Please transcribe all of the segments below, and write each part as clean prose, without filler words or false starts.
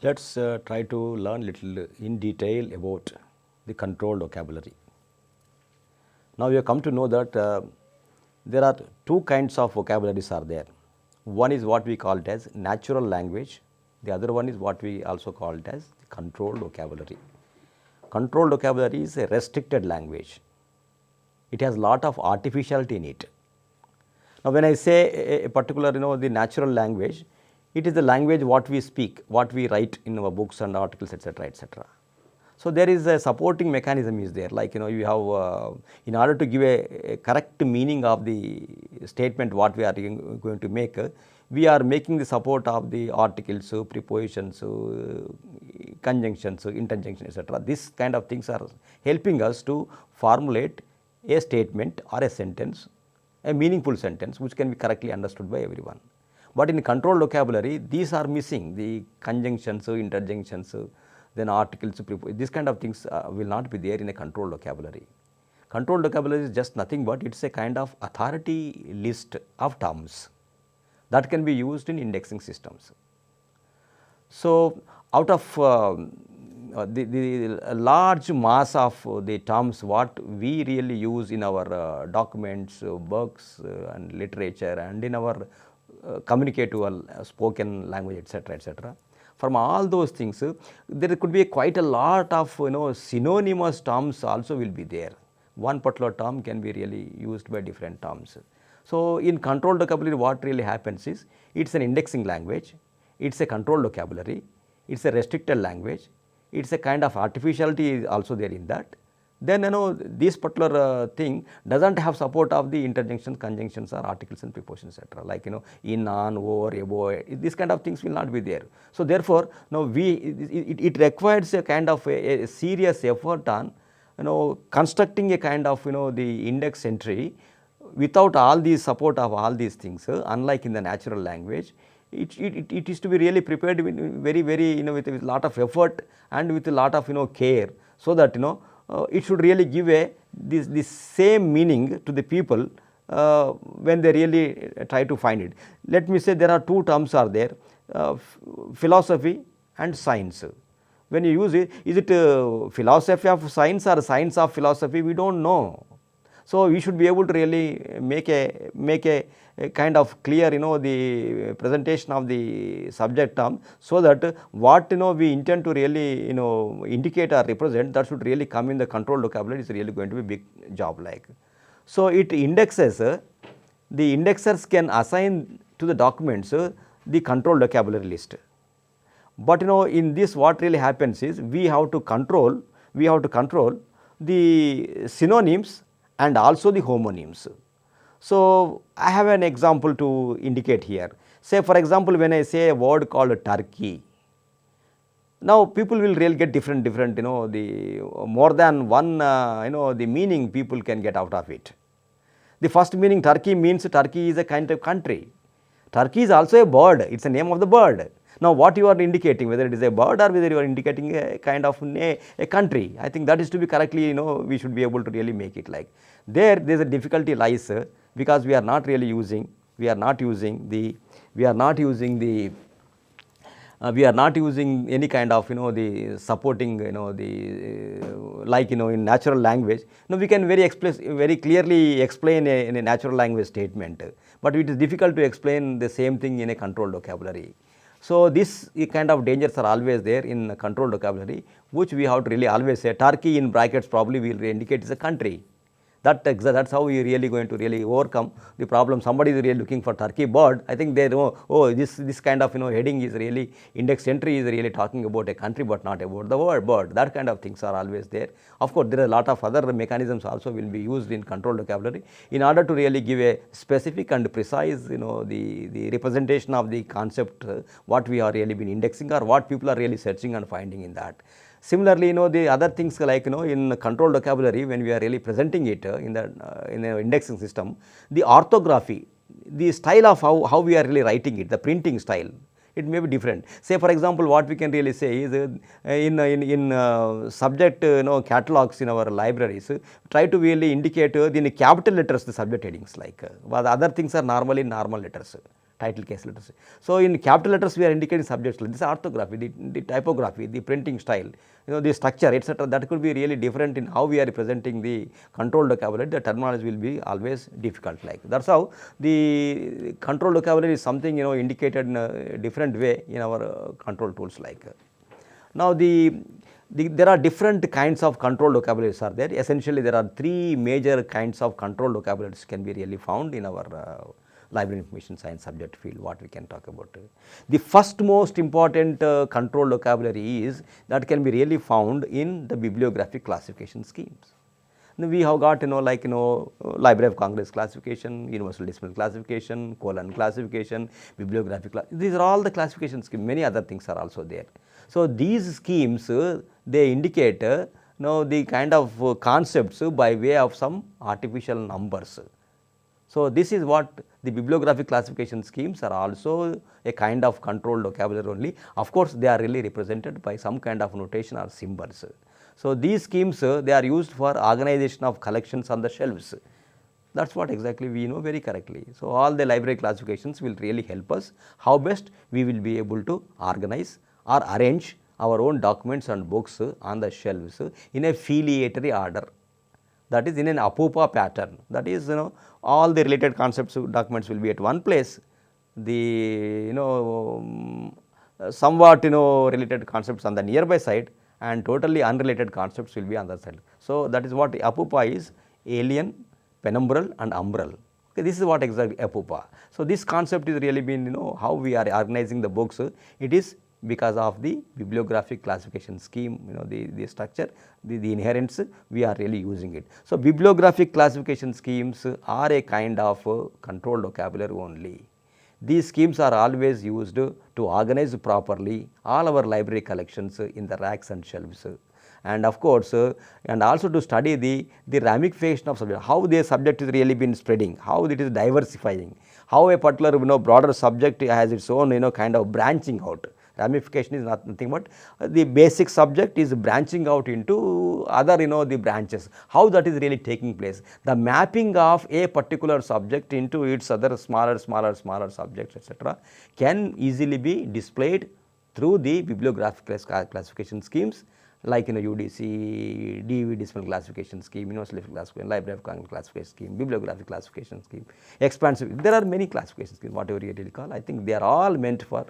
Let's try to learn little in detail about the controlled vocabulary. Now we have come to know that there are two kinds of vocabularies are there. One is what we call it as natural language. The other one is what we also call it as controlled vocabulary. Controlled vocabulary is a restricted language. It has lot of artificiality in it. Now when I say a particular the natural language, it is the language what we speak, what we write in our books and articles, etc., etc. So there is a supporting mechanism is there, like you have in order to give a correct meaning of the statement what we are going to make, we are making the support of the articles, prepositions, conjunctions, interjections, etc. This kind of things are helping us to formulate a statement or a sentence, a meaningful sentence which can be correctly understood by everyone. But in controlled vocabulary, these are missing, the conjunctions, interjunctions, then articles, this kind of things will not be there in a controlled vocabulary. Controlled vocabulary is just nothing but it is a kind of authority list of terms that can be used in indexing systems. So out of the large mass of the terms what we really use in our documents, books and literature and in our communicative spoken language, etc., etc. From all those things, there could be quite a lot of synonymous terms also will be there. One particular term can be really used by different terms. So in controlled vocabulary, what really happens is it's an indexing language, it's a controlled vocabulary, it's a restricted language, it's a kind of artificiality also there in that. Then this particular thing doesn't have support of the interjunctions, conjunctions or articles and prepositions, etc. Like in, on, over, above, this kind of things will not be there. So therefore now it requires a kind of a serious effort on constructing a kind of the index entry without all these support of all these things, unlike in the natural language. It is to be really prepared with very with a lot of effort and with a lot of care, so that it should really give this same meaning to the people when they really try to find it. Let me say there are two terms are there, philosophy and science. When you use it, is it philosophy of science or science of philosophy? We don't know. So we should be able to really make a kind of clear the presentation of the subject term, so that what we intend to really indicate or represent, that should really come in the controlled vocabulary. Is really going to be a big job like. So it indexes, the indexers can assign to the documents the controlled vocabulary list. But in this what really happens is we have to control the synonyms and also the homonyms. So I have an example to indicate here. Say for example, when I say a word called Turkey, now people will really get different the more than one the meaning people can get out of it. The first meaning, Turkey means Turkey is a kind of country. Turkey is also a bird, it's a name of the bird. Now what you are indicating, whether it is a bird or whether you are indicating a kind of a country, I think that is to be correctly we should be able to really make it like. There is a difficulty lies because we are not really using any kind of the supporting like in natural language. Now we can very clearly explain in a natural language statement, but it is difficult to explain the same thing in a controlled vocabulary. So this kind of dangers are always there in controlled vocabulary, which we have to really always say. Turkey in brackets probably will indicate is a country. That's how we are really going to really overcome the problem. Somebody is really looking for Turkey bird. I think they know, oh, this kind of heading is really, index entry is really talking about a country but not about the word bird. That kind of things are always there. Of course, there are a lot of other mechanisms also will be used in controlled vocabulary in order to really give a specific and precise the representation of the concept what we are really been indexing or what people are really searching and finding in that. Similarly, the other things like in controlled vocabulary, when we are really presenting it in the indexing system, the orthography, the style of how we are really writing it, the printing style, it may be different. Say for example, what we can really say is in subject catalogs in our libraries, try to really indicate in capital letters the subject headings like, while the other things are normally normal letters. title case letters. So, in capital letters we are indicating subjects like this orthography, the typography, the printing style, the structure, etc. That could be really different in how we are representing the controlled vocabulary. The terminology will be always difficult like. That is how the controlled vocabulary is something indicated in a different way in our control tools like. Now, there are different kinds of controlled vocabularies are there. Essentially, there are three major kinds of controlled vocabularies can be really found in our library information science subject field, what we can talk about. The first most important controlled vocabulary is that can be really found in the bibliographic classification schemes. Now, we have got Library of Congress classification, Universal Decimal classification, colon classification, bibliographic these are all the classification schemes. Many other things are also there. So, these schemes they indicate the kind of concepts by way of some artificial numbers. So, this is what the bibliographic classification schemes are also a kind of controlled vocabulary only. Of course, they are really represented by some kind of notation or symbols. So, these schemes they are used for organization of collections on the shelves. That is what exactly we know very correctly. So, all the library classifications will really help us how best we will be able to organize or arrange our own documents and books on the shelves in a filiatory order. That is in an 𝗹𝗶 pattern. That is all the related concepts documents will be at one place. The somewhat related concepts on the nearby side and totally unrelated concepts will be on the other side. So, that is what 𝗹𝗶 is, alien, penumbral and umbral. Okay, this is what exactly 𝗹𝗶. So, this concept is really been how we are organizing the books. It is because of the bibliographic classification scheme, the structure, the inherents, we are really using it. So, bibliographic classification schemes are a kind of controlled vocabulary only. These schemes are always used to organize properly all our library collections in the racks and shelves. And of course, and also to study the ramification of subject, how the subject is really been spreading, how it is diversifying, how a particular broader subject has its own kind of branching out. Ramification is nothing but the basic subject is branching out into other the branches, how that is really taking place. The mapping of a particular subject into its other smaller subjects, etc. can easily be displayed through the bibliographic classification schemes like UDC, DV decimal classification scheme, Universal Decimal classification, Library of Congress classification scheme, bibliographic classification scheme, expansive. There are many classification schemes, whatever you really call. I think they are all meant for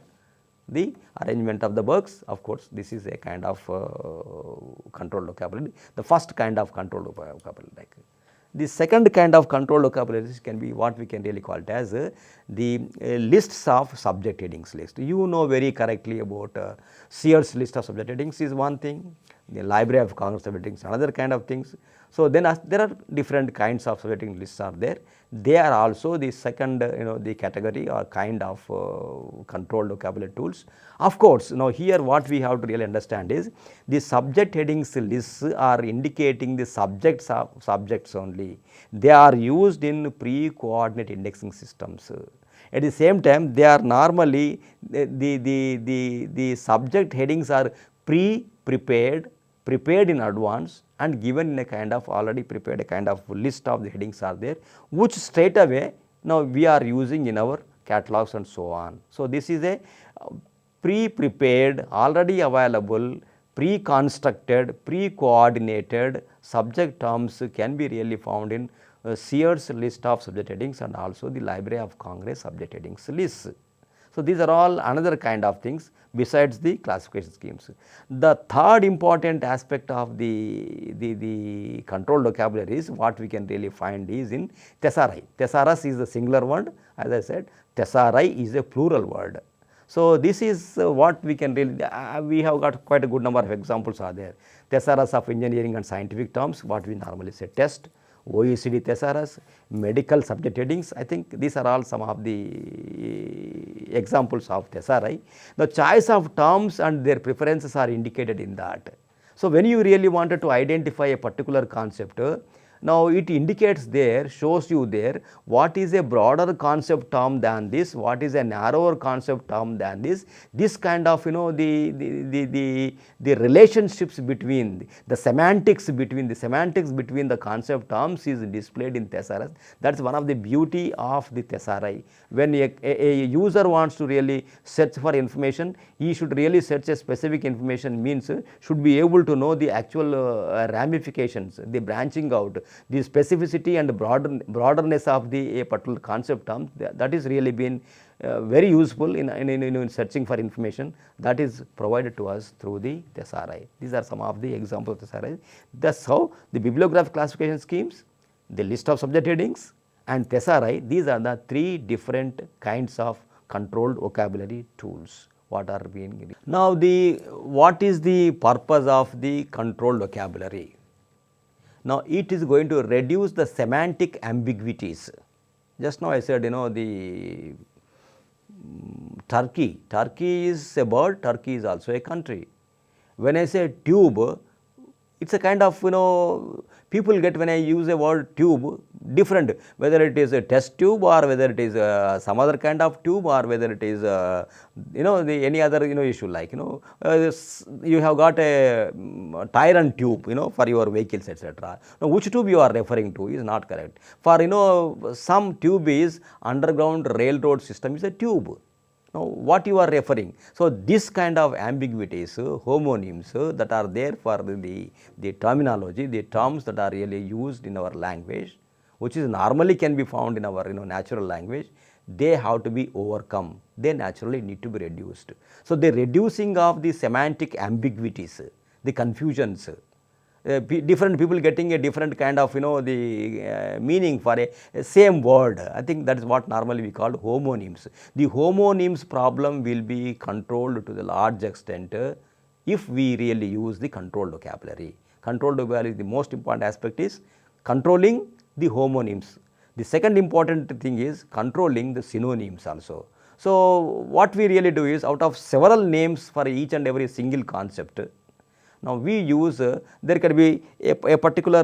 the arrangement of the works. Of course, this is a kind of controlled vocabulary, the first kind of controlled vocabulary. Like the second kind of controlled vocabulary can be what we can really call it as the lists of subject headings list. You know very correctly about Sears list of subject headings is one thing, the Library of Congress subject headings another kind of things. So, then there are different kinds of subject heading lists are there. They are also the second the category or kind of controlled vocabulary tools. Of course, now here what we have to really understand is the subject headings lists are indicating the subjects of subjects only. They are used in pre-coordinate indexing systems. At the same time, they are normally the subject headings are prepared in advance and given in a kind of already prepared a kind of list of the headings are there, which straight away now we are using in our catalogs and so on. So, this is a pre-prepared, already available, pre-constructed, pre-coordinated subject terms can be really found in Sears list of subject headings and also the Library of Congress subject headings lists. So, these are all another kind of things besides the classification schemes. The third important aspect of the controlled vocabulary is what we can really find is in 𝗧-𝗦. 𝗧 is the singular word, as I said, 𝗧-𝗦 is a plural word. So, this is what we can really, we have got quite a good number of examples are there. 𝗧 of engineering and scientific terms, what we normally say test, OECD 𝗧, medical subject headings. I think these are all some of the examples of 𝗧-𝗦. The choice of terms and their preferences are indicated in that. So, when you really wanted to identify a particular concept, Now it indicates there, shows you there what is a broader concept term than this, what is a narrower concept term than this kind of the relationships between the semantics between the concept terms is displayed in thesaurus. That is one of the beauty of the thesauri. When a user wants to really search for information, he should really search a specific information, means should be able to know the actual ramifications, the branching out, the specificity and broaderness of a particular concept term. That is really been very useful in searching for information. That is provided to us through the thesauri. These are some of the examples of thesauri. That's how the bibliographic classification schemes, the list of subject headings and thesauri, these are the three different kinds of controlled vocabulary tools what are being given. Now what is the purpose of the controlled vocabulary? Now it is going to reduce the semantic ambiguities. Just now I said, the Turkey is a bird, Turkey is also a country. When I say tube, it's a kind of, people get, when I use a word tube, different, whether it is a test tube or whether it is some other kind of tube or whether it is any other issue, like you have got a tire and tube for your vehicles, etc. Now which tube you are referring to is not correct. For some tube is underground railroad system is a tube. Now what you are referring? So this kind of ambiguities, homonyms that are there for the terminology, the terms that are really used in our language, which is normally can be found in our natural language, they have to be overcome. They naturally need to be reduced. So the reducing of the semantic ambiguities, the confusions, different people getting a different kind of the meaning for a same word. I think that is what normally we call homonyms. The homonyms problem will be controlled to the large extent if we really use the controlled vocabulary. Controlled vocabulary, the most important aspect is controlling the homonyms. The second important thing is controlling the synonyms also. So what we really do is, out of several names for each and every single concept, now we use, there can be a particular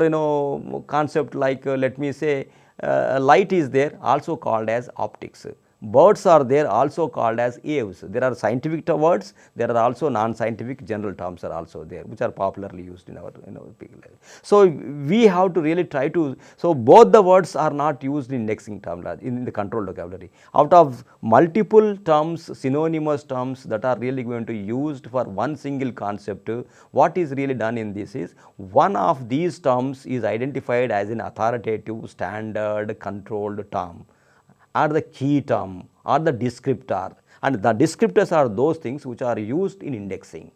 concept like let me say light is there, also called as optics. Birds are there, also called as aves. There are scientific words, there are also non-scientific general terms are also there, which are popularly used in our people. So we have to really try to, so both the words are not used in indexing term in the controlled vocabulary. Out of multiple terms, synonymous terms that are really going to be used for one single concept, what is really done in this is, one of these terms is identified as an authoritative, standard, controlled term, or the key term, or the descriptor, and the descriptors are those things which are used in indexing.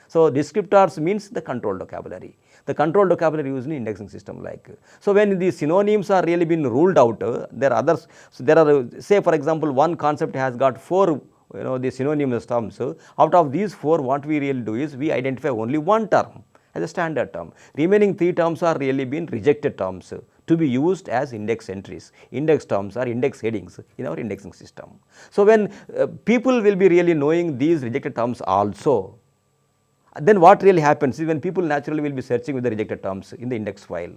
So descriptors means the controlled vocabulary. The controlled vocabulary used in indexing system like. So when the synonyms are really been ruled out, there are others. So there are, say for example, one concept has got 4 the synonymous terms. Out of these 4, what we really do is we identify only one term as a standard term. Remaining 3 terms are really been rejected terms to be used as index entries, index terms or index headings in our indexing system. So when people will be really knowing these rejected terms also, then what really happens is, when people naturally will be searching with the rejected terms in the index file,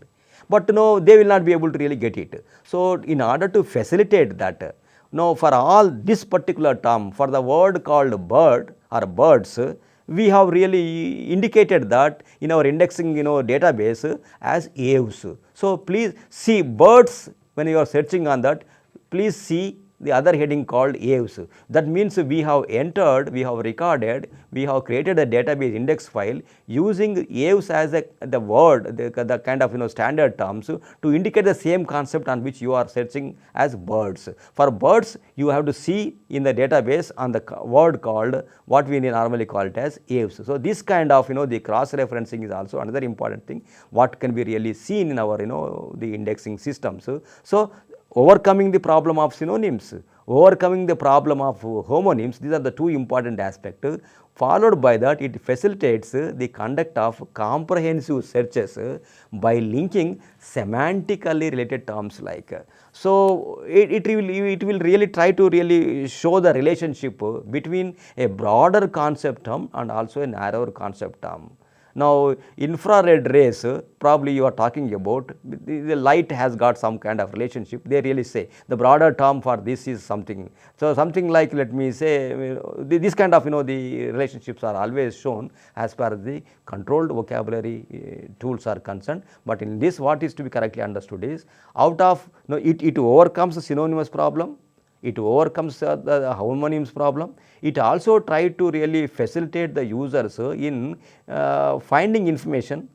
but they will not be able to really get it. So in order to facilitate that, for all this particular term, for the word called bird or birds, we have really indicated that in our indexing database as aves. So please see birds, when you are searching on that, please see the other heading called aves. That means we have entered, we have recorded, we have created a database index file using aves as the word, the kind of standard terms to indicate the same concept on which you are searching as birds. For birds, you have to see in the database on the word called, what we normally call it as aves. So this kind of the cross referencing is also another important thing what can be really seen in our the indexing systems. So overcoming the problem of synonyms, overcoming the problem of homonyms, these are the 2 important aspects. Followed by that, it facilitates the conduct of comprehensive searches by linking semantically related terms like. So it will really try to really show the relationship between a broader concept term and also a narrower concept term. Now, infrared rays, probably you are talking about, the light has got some kind of relationship. They really say the broader term for this is something. So, something like, let me say, this kind of the relationships are always shown as far as the controlled vocabulary tools are concerned. But in this, what is to be correctly understood is, out of it overcomes the synonymous problem. It overcomes the homonyms problem. It also tried to really facilitate the users in finding information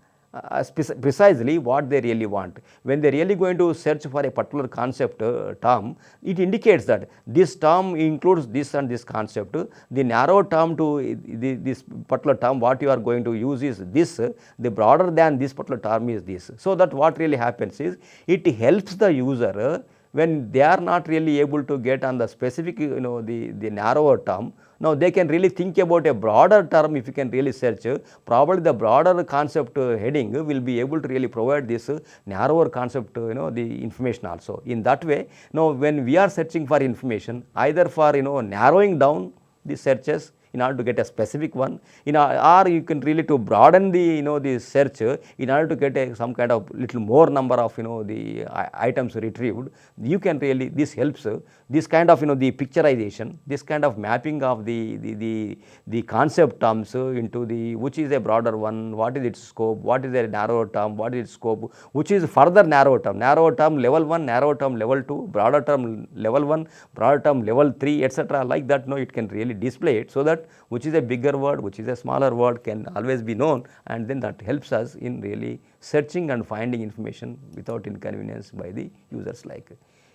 precisely what they really want. When they are really going to search for a particular concept term, it indicates that this term includes this and this concept. The narrow term to this particular term what you are going to use is this, the broader than this particular term is this. So that what really happens is, it helps the user when they are not really able to get on the specific the narrower term. Now they can really think about a broader term. If you can really search, probably the broader concept heading will be able to really provide this narrower concept the information also. In that way, now when we are searching for information, either for narrowing down the searches in order to get a specific one, or you can really to broaden the the search in order to get some kind of little more number of the items retrieved, you can really, this helps this kind of the picturization, this kind of mapping of the concept terms into the which is a broader one, what is its scope, what is a narrower term, what is its scope, which is further narrower term level 1, narrower term level 2, broader term level 1, broader term level 3, etc. like that. It can really display it, so that which is a bigger word, which is a smaller word can always be known, and then that helps us in really searching and finding information without inconvenience by the users. Like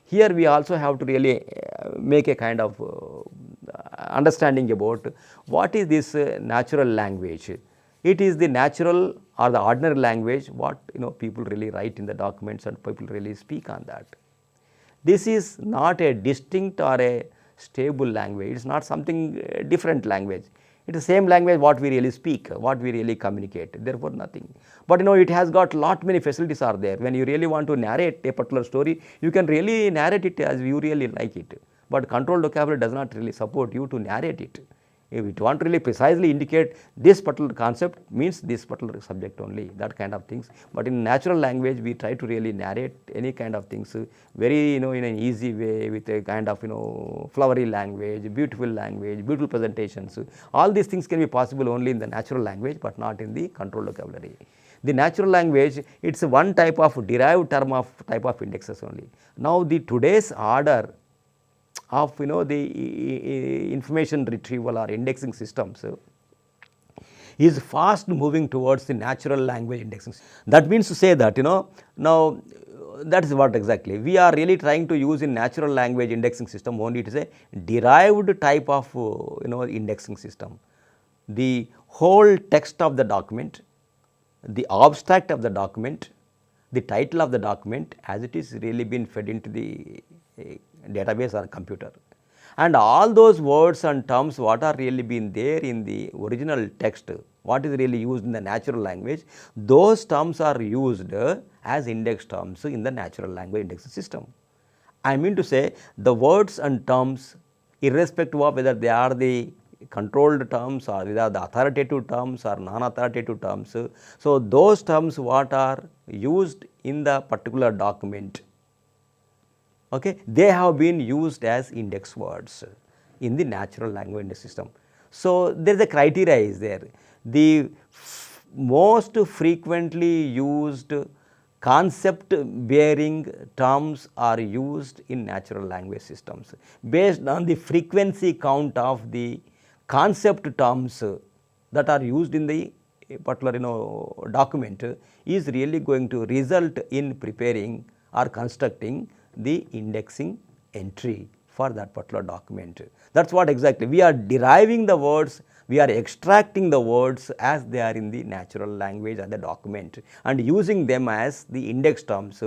here we also have to really make a kind of understanding about what is this natural language. It is the natural or the ordinary language what people really write in the documents and people really speak on that. This is not a distinct or a stable language. It is not something different language. It is the same language what we really speak, what we really communicate, therefore nothing. But it has got lot many facilities are there. When you really want to narrate a particular story, you can really narrate it as you really like it. But controlled vocabulary does not really support you to narrate it. If you want to really precisely indicate this particular concept means this particular subject only, that kind of things. But in natural language, we try to really narrate any kind of things very in an easy way, with a kind of flowery language, beautiful presentations. All these things can be possible only in the natural language, but not in the controlled vocabulary. The natural language, it is one type of derived term of type of indexes only. Now the today's order of the information retrieval or indexing systems is fast moving towards the natural language indexing. That means to say that now that is what exactly we are really trying to use in natural language indexing system. Only it is a derived type of indexing system. The whole text of the document, the abstract of the document, the title of the document, as it is really been fed into the database or computer, and all those words and terms what are really been there in the original text, what is really used in the natural language, those terms are used as index terms in the natural language indexing system. I mean to say, the words and terms, irrespective of whether they are the controlled terms or whether the authoritative terms or non-authoritative terms, so those terms what are used in the particular document, okay, they have been used as index words in the natural language index system. So there is a criteria is there. The most frequently used concept bearing terms are used in natural language systems based on the frequency count of the concept terms that are used in the particular document is really going to result in preparing or constructing the indexing entry for that particular document. That is what exactly we are deriving the words, we are extracting the words as they are in the natural language of the document and using them as the index terms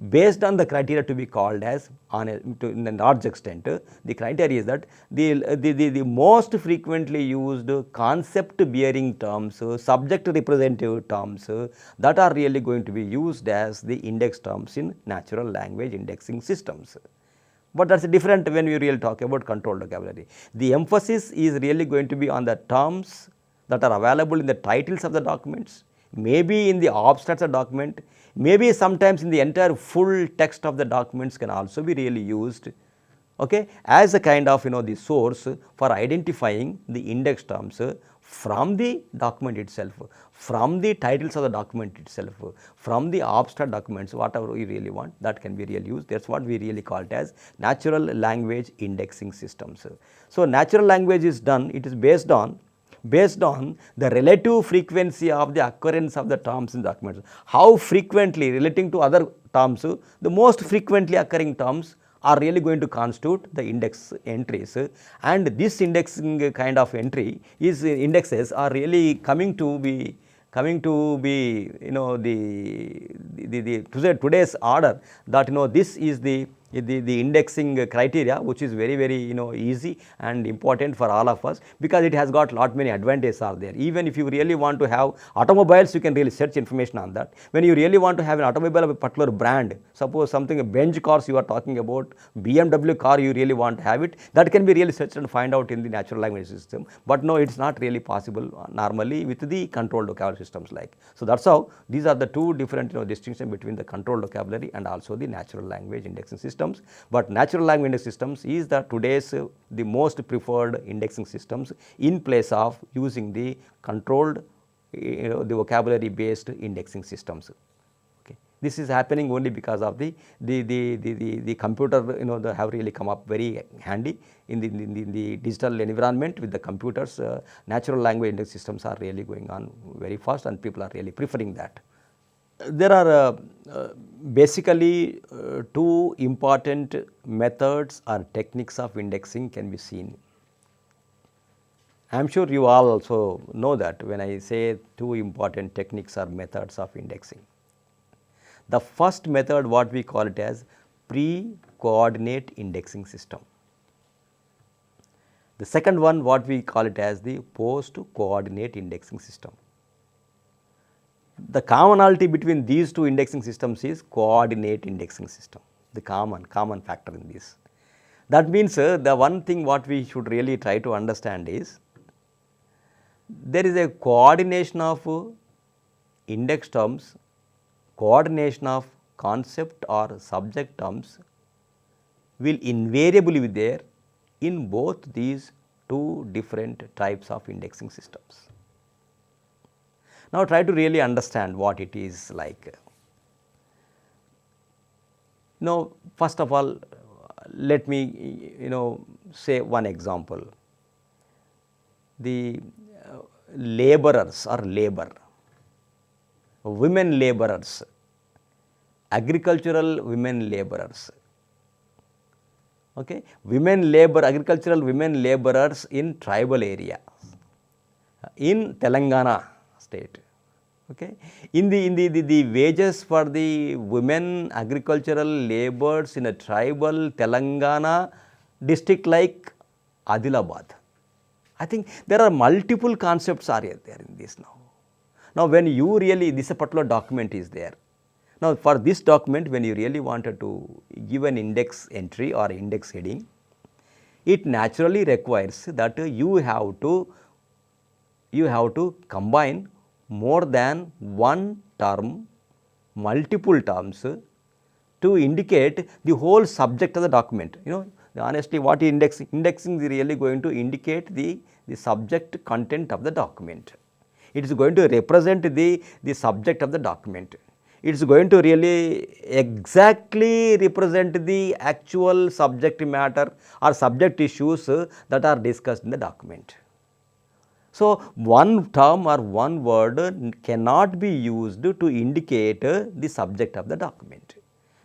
based on the criteria to be called as in a large extent. The criteria is that the most frequently used concept bearing terms, subject representative terms that are really going to be used as the index terms in natural language indexing systems. But that is different when we really talk about controlled vocabulary. The emphasis is really going to be on the terms that are available in the titles of the documents, maybe in the abstracts of document, maybe sometimes in the entire full text of the documents can also be really used, okay, as a kind of the source for identifying the index terms from the document itself, from the titles of the document itself, from the abstract documents, whatever we really want, that can be really used. That is what we really call it as natural language indexing systems. So, natural language is done, it is based on the relative frequency of the occurrence of the terms in documents. How frequently relating to other terms, the most frequently occurring terms are really going to constitute the index entries, and this indexing kind of entry is indexes are really coming to be the today's order, that this is the indexing criteria, which is very easy and important for all of us, because it has got lot many advantages are there. Even if you really want to have automobiles, you can really search information on that. When you really want to have an automobile of a particular brand, suppose something a Benz cars you are talking about, BMW car you really want to have it, that can be really searched and find out in the natural language system. But no, it is not really possible normally with the controlled vocabulary systems like. So, that is how these are the two different distinction between the controlled vocabulary and also the natural language indexing systems. But natural language indexing systems is the today's the most preferred indexing systems in place of using the controlled the vocabulary based indexing systems. Okay. This is happening only because of the computer they have really come up very handy in the digital environment with the computers. Natural language index systems are really going on very fast and people are really preferring that. There are basically two important methods or techniques of indexing can be seen. I am sure you all also know that when I say two important techniques or methods of indexing. The first method, what we call it as pre-coordinate indexing system. The second one, what we call it as the post-coordinate indexing system. The commonality between these two indexing systems is coordinate indexing system, the common factor in this. That means the one thing what we should really try to understand is there is a coordination of index terms, coordination of concept or subject terms will invariably be there in both these two different types of indexing systems. Now, try to really understand what it is like. Now, first of all, let me say one example. The laborers or labor, women laborers, agricultural women laborers, okay, agricultural women laborers in tribal area in Telangana state. Okay. In the wages for the women agricultural laborers in a tribal Telangana district like Adilabad, I think there are multiple concepts are there in this now. Now, when you really, this particular document is there. Now, for this document, when you really wanted to give an index entry or index heading, it naturally requires that you have to combine more than one term, multiple terms to indicate the whole subject of the document. Honestly, what indexing is really going to indicate the subject content of the document. It is going to represent the subject of the document. It is going to really exactly represent the actual subject matter or subject issues that are discussed in the document. So, one term or one word cannot be used to indicate the subject of the document,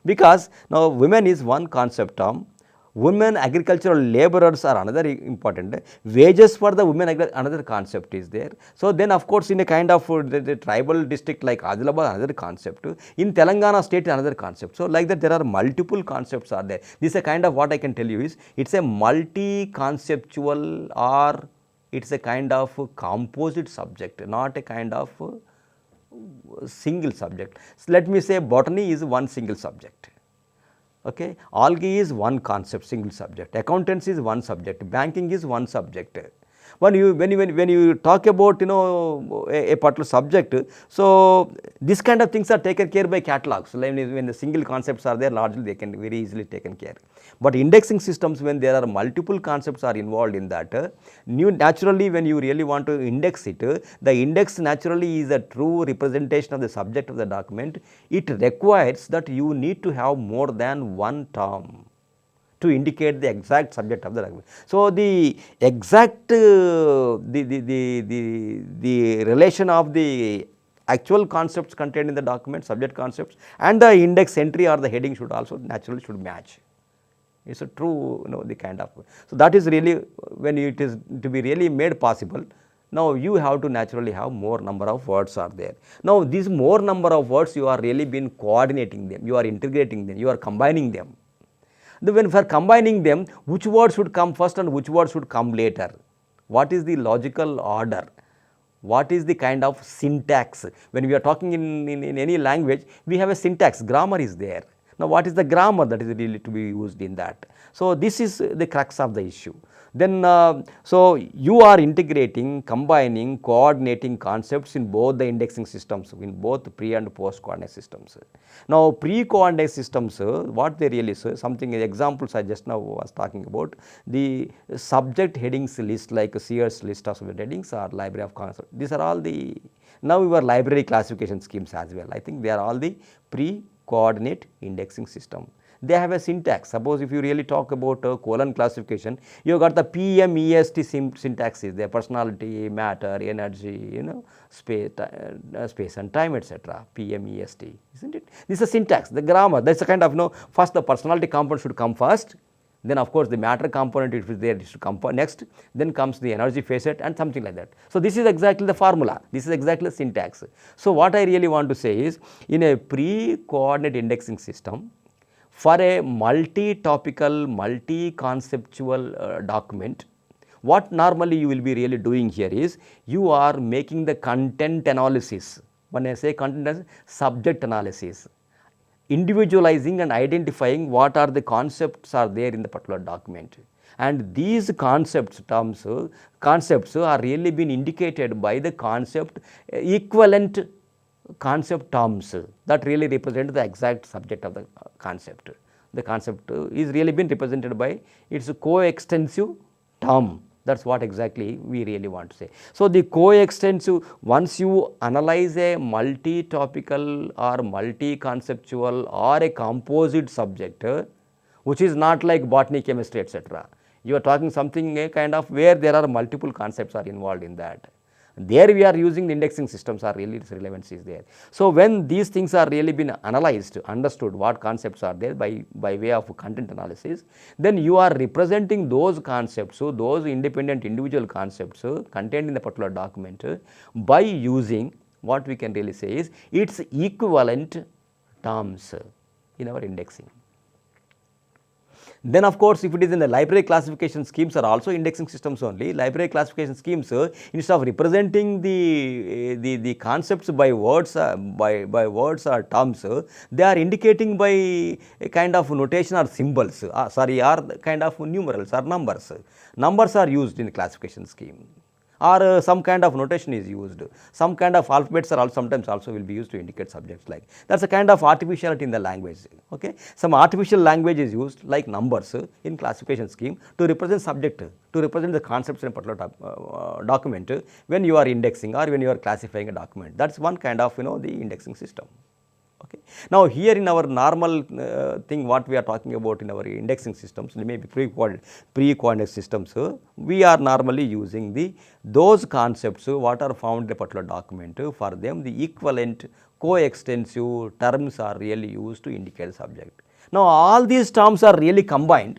because now women is one concept term, women agricultural laborers are another important, wages for the women another concept is there. So, then of course, in a kind of the tribal district like Adilabad another concept, in Telangana state another concept. So, like that there are multiple concepts are there. This is a kind of what I can tell you is it is a multi-conceptual or it is a kind of composite subject, not a kind of single subject. So, let me say botany is one single subject. Okay. Algae is one concept, single subject, accountancy is one subject, banking is one subject. When you talk about a particular subject, so this kind of things are taken care by catalogs. When the single concepts are there, largely they can very easily taken care. But indexing systems, when there are multiple concepts are involved in that, naturally when you really want to index it, the index naturally is a true representation of the subject of the document. It requires that you need to have more than one term to indicate the exact subject of the document. So, the exact the relation of the actual concepts contained in the document, subject concepts, and the index entry or the heading should also naturally should match. It's a true the kind of. So, that is really when it is to be really made possible. Now, you have to naturally have more number of words are there. Now, these more number of words you are really been coordinating them, you are integrating them, you are combining them. When for combining them, which word should come first and which word should come later? What is the logical order? What is the kind of syntax? When we are talking in any language, we have a syntax, grammar is there. Now, what is the grammar that is really to be used in that? So, this is the crux of the issue. Then, so you are integrating, combining, coordinating concepts in both the indexing systems, in both pre and post coordinate systems. Now, pre-coordinate systems, what they really say, something examples I just now was talking about, the subject headings list like Sears list of subject headings or library of concepts. These are all the, now your library classification schemes as well. I think they are all the pre-coordinate indexing system. They have a syntax. Suppose if you really talk about colon classification, you got the PMEST syntax is there, personality, matter, energy, space and time, etc. PMEST, isn't it? This is a syntax, the grammar. That's a kind of first the personality component should come first, then of course the matter component if it is there it should come next, then comes the energy facet and something like that. So, this is exactly the formula, this is exactly the syntax. So, what I really want to say is, in a pre-coordinate indexing system, for a multi-topical, multi-conceptual document, what normally you will be really doing here is, you are making the content analysis. When I say content analysis, subject analysis, individualizing and identifying what are the concepts are there in the particular document. And these concepts are really been indicated by the concept equivalent concept terms that really represent the exact subject of the concept. The concept is really been represented by its coextensive term. That is what exactly we really want to say. So, the coextensive, once you analyze a multi-topical or multi-conceptual or a composite subject, which is not like botany, chemistry, etc. You are talking something a kind of where there are multiple concepts are involved in that. There we are using the indexing systems are really its relevance is there. So, when these things are really been analyzed, understood what concepts are there by way of content analysis, then you are representing those concepts, so those independent individual concepts contained in the particular document by using what we can really say is its equivalent terms in our indexing. Then of course, if it is in the library classification schemes are also indexing systems only, library classification schemes instead of representing the concepts by words by words or terms, they are indicating by a kind of notation or symbols, or kind of numerals or numbers. Numbers are used in the classification scheme, or some kind of notation is used. Some kind of alphabets are also sometimes also will be used to indicate subjects like. That's a kind of artificiality in the language. Okay, some artificial language is used like numbers in classification scheme to represent subject, to represent the concepts in a particular document when you are indexing or when you are classifying a document. That's one kind of the indexing system. Okay. Now, here in our normal thing what we are talking about in our indexing systems, maybe pre-coordinate systems, we are normally using those concepts what are found in a particular document. For them the equivalent coextensive terms are really used to indicate the subject. Now, all these terms are really combined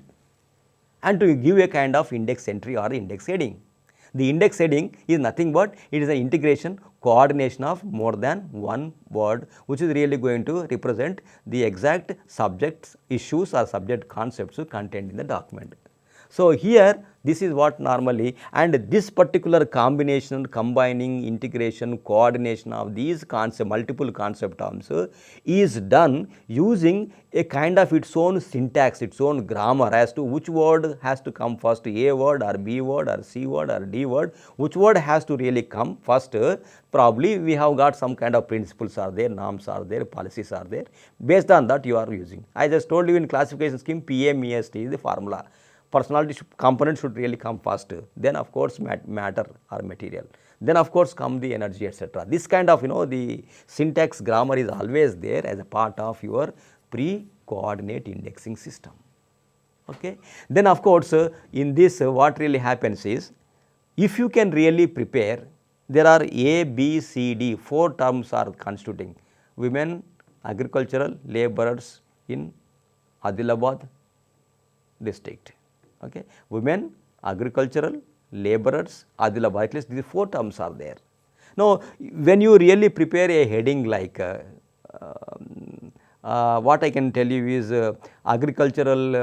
and to give a kind of index entry or index heading. The index heading is nothing but it is an integration, coordination of more than one word, which is really going to represent the exact subjects, issues or subject concepts contained in the document. So, here this is what normally, and this particular combination, combining, integration, coordination of these concept, multiple concept terms is done using a kind of its own syntax, its own grammar as to which word has to come first, A word or B word or C word or D word, which word has to really come first. Probably we have got some kind of principles are there, norms are there, policies are there. Based on that you are using. I just told you in classification scheme, PMEST is the formula. Personality component should really come first, then of course matter or material, then of course come the energy, etc. This kind of the syntax grammar is always there as a part of your pre-coordinate indexing system. Okay. Then of course in this what really happens is, if you can really prepare, there are A, B, C, D, 4 terms are constituting women agricultural laborers in Adilabad district. Okay. Women agricultural laborers Adilabad, at least these 4 terms are there. Now, when you really prepare a heading like what I can tell you is agricultural,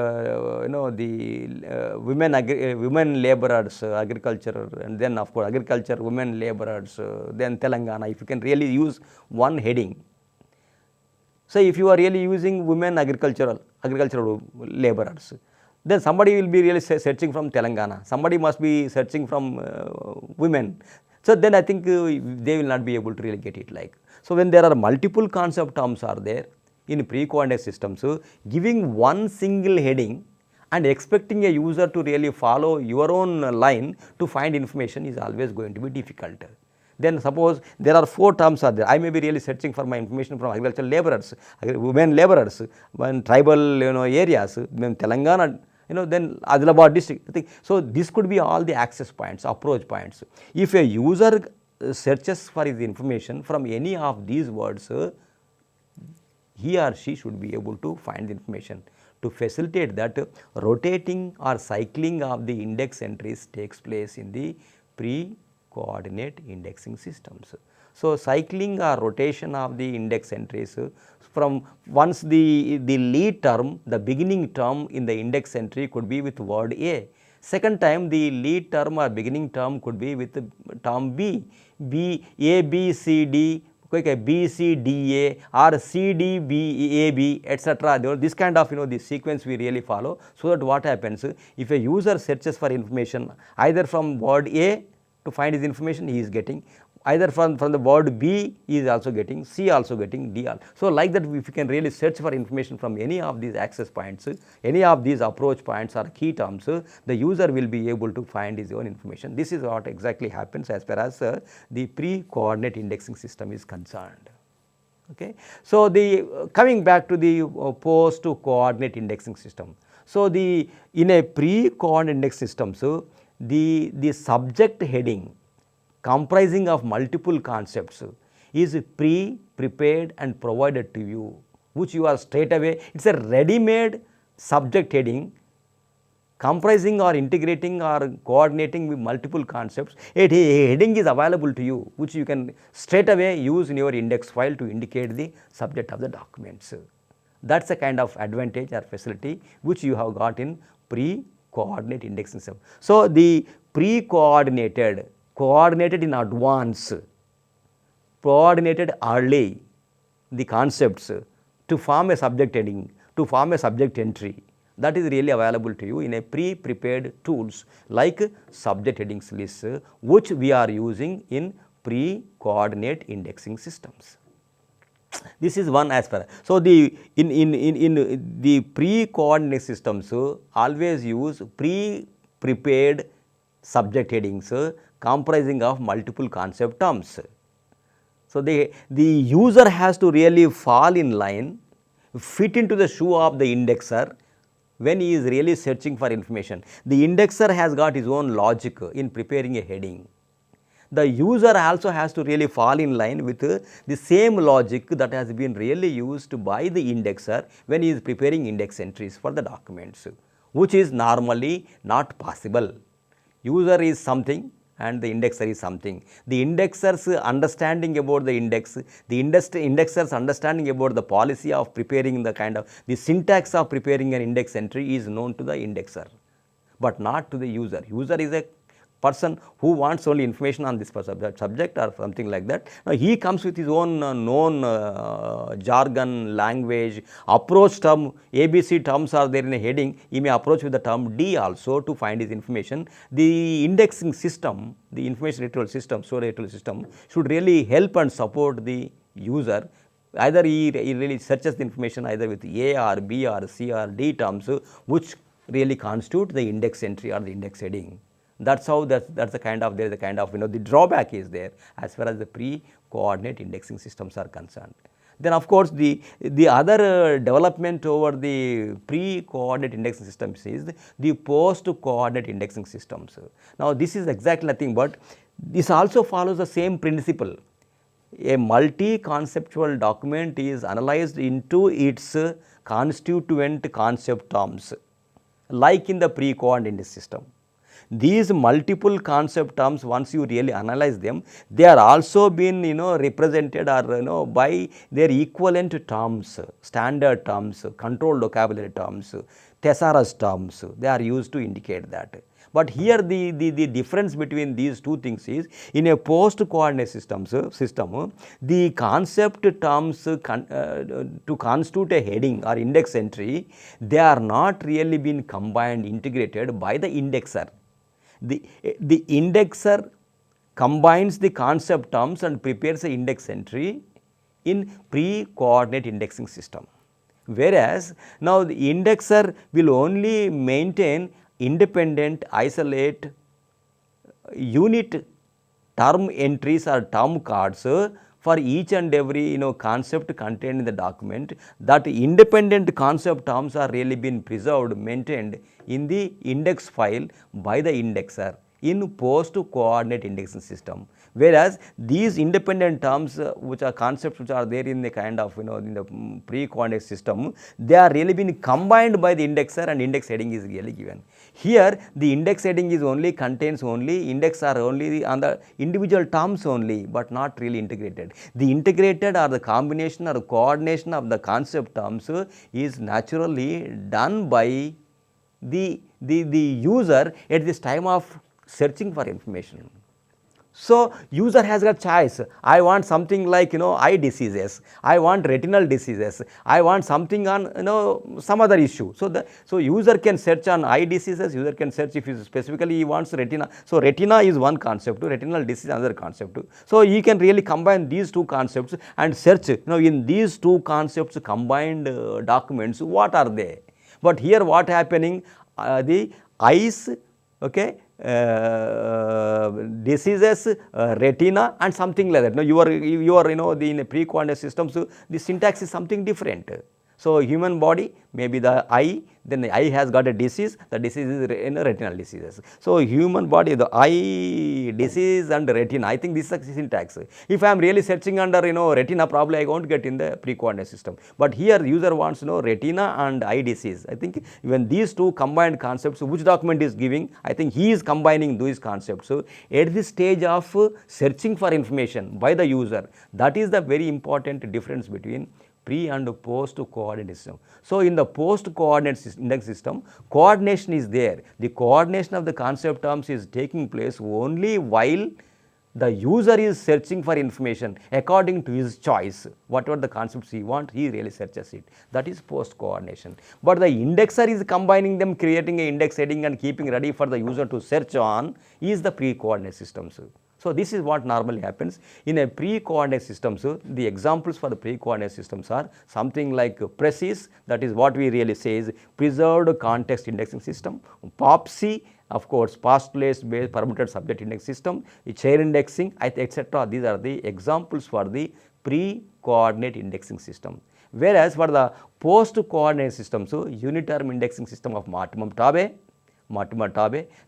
the women laborers agriculture, and then of course agriculture women laborers, then Telangana. If you can really use one heading, say if you are really using women agricultural laborers, then somebody will be really searching from Telangana, somebody must be searching from women. So, then I think they will not be able to really get it like. So, when there are multiple concept terms are there in pre-coordinate systems, giving one single heading and expecting a user to really follow your own line to find information is always going to be difficult. Then suppose there are 4 terms are there, I may be really searching for my information from agricultural laborers, women laborers, tribal areas, then Telangana, then Adilabad district. So, this could be all the access points, approach points. If a user searches for his information from any of these words, he or she should be able to find the information. To facilitate that, rotating or cycling of the index entries takes place in the pre-coordinate indexing systems. So, cycling or rotation of the index entries from once the lead term, the beginning term in the index entry could be with word A. Second time the lead term or beginning term could be with term B, A, B, C, D, B, C, D, A or C, D, B, A, B, etc. This kind of the sequence we really follow, so that what happens, if a user searches for information either from word A to find his information, he is getting, either from the word B he is also getting, C also getting, D also. So, like that if you can really search for information from any of these access points, any of these approach points or key terms, the user will be able to find his own information. This is what exactly happens as far as the pre-coordinate indexing system is concerned. Okay. So, the coming back to the post-coordinate indexing system. So, in a pre-coordinate index system, so the subject heading comprising of multiple concepts is prepared and provided to you, which you are straight away, it is a ready-made subject heading comprising or integrating or coordinating with multiple concepts. A heading is available to you, which you can straight away use in your index file to indicate the subject of the documents. That is a kind of advantage or facility which you have got in pre-coordinate indexing system. So, the pre-coordinated, coordinated in advance, coordinated early the concepts to form a subject heading, to form a subject entry, that is really available to you in a pre-prepared tools like subject headings list, which we are using in pre-coordinate indexing systems. This is one aspect. So, in the pre-coordinate systems always use pre-prepared subject headings comprising of multiple concept terms. So, the user has to really fall in line, fit into the shoe of the indexer when he is really searching for information. The indexer has got his own logic in preparing a heading. The user also has to really fall in line with the same logic that has been really used by the indexer when he is preparing index entries for the documents, which is normally not possible. User is something and the indexer is something. The indexer's understanding about the index, the indexer's understanding about the policy of preparing the kind of the syntax of preparing an index entry is known to the indexer. but not to the user. User is a person who wants only information on this subject or something like that. Now, he comes with his own known jargon, language, approach term, ABC terms are there in a heading, he may approach with the term D also to find his information. The indexing system, the information retrieval system, storage retrieval system should really help and support the user. Either he really searches the information either with A or B or C or D terms, which really constitute the index entry or the index heading. That's how that's the kind of, there is a kind of, the drawback is there as far as the pre-coordinate indexing systems are concerned. Then of course, the other development over the pre-coordinate indexing systems is the post-coordinate indexing systems. Now, this is exactly nothing but this also follows the same principle. A multi-conceptual document is analyzed into its constituent concept terms, like in the pre-coordinate index system. These multiple concept terms, once you really analyze them, they are also been represented or by their equivalent terms, standard terms, controlled vocabulary terms, thesaurus terms, they are used to indicate that. But here the difference between these two things is, in a post coordinate system, the concept terms to constitute a heading or index entry, they are not really been combined, integrated by the indexer. The indexer combines the concept terms and prepares the index entry in pre-coordinate indexing system. Whereas, now the indexer will only maintain independent, isolate, unit term entries or term cards for each and every concept contained in the document. That independent concept terms are really been preserved, maintained in the index file by the indexer in post coordinate indexing system. Whereas these independent terms which are concepts which are there in the kind of in the pre-coordinate system, they are really been combined by the indexer and index heading is really given. Here the index heading is only contains only index are only on the individual terms only, but not really integrated. The integrated or the combination or coordination of the concept terms is naturally done by the user at this time of searching for information. So, user has got choice. I want something like eye diseases, I want retinal diseases, I want something on some other issue. So user can search on eye diseases, user can search if specifically he wants retina. So retina is one concept, retinal disease another concept. So he can really combine these two concepts and search in these two concepts combined documents, what are they. But here what happening, the eyes, okay, diseases, retina and something like that. Now you are in a pre-coordinate system, so the syntax is something different. So human body, maybe the eye, then the eye has got a disease, the disease is retinal diseases. So human body, the eye, disease and retina, I think this is the syntax. If I am really searching under retina, probably I won't get in the pre-coordinate system. But here user wants retina and eye disease. I think when these two combined concepts, which document is giving, I think he is combining these concepts. So at this stage of searching for information by the user, that is the very important difference between pre and post coordinate system. So in the post coordinate index system, coordination is there. The coordination of the concept terms is taking place only while the user is searching for information according to his choice. Whatever the concepts he wants, he really searches it. That is post coordination. But the indexer is combining them, creating an index heading and keeping ready for the user to search on, is the pre coordinate systems. So this is what normally happens in a pre-coordinate system. So the examples for the pre-coordinate systems are something like PRECISE, that is what we really say is preserved context indexing system, POPSI, of course past place based permuted subject index system, chair indexing, etc. These are the examples for the pre-coordinate indexing system. Whereas for the post-coordinate system, so unit term indexing system of Mortimer-Tabbe,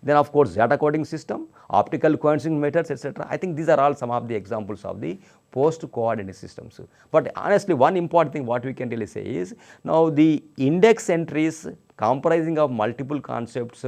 then of course data coding system, optical coincidence methods, etc. I think these are all some of the examples of the post coordinate systems. But honestly, one important thing what we can really say is, now the index entries comprising of multiple concepts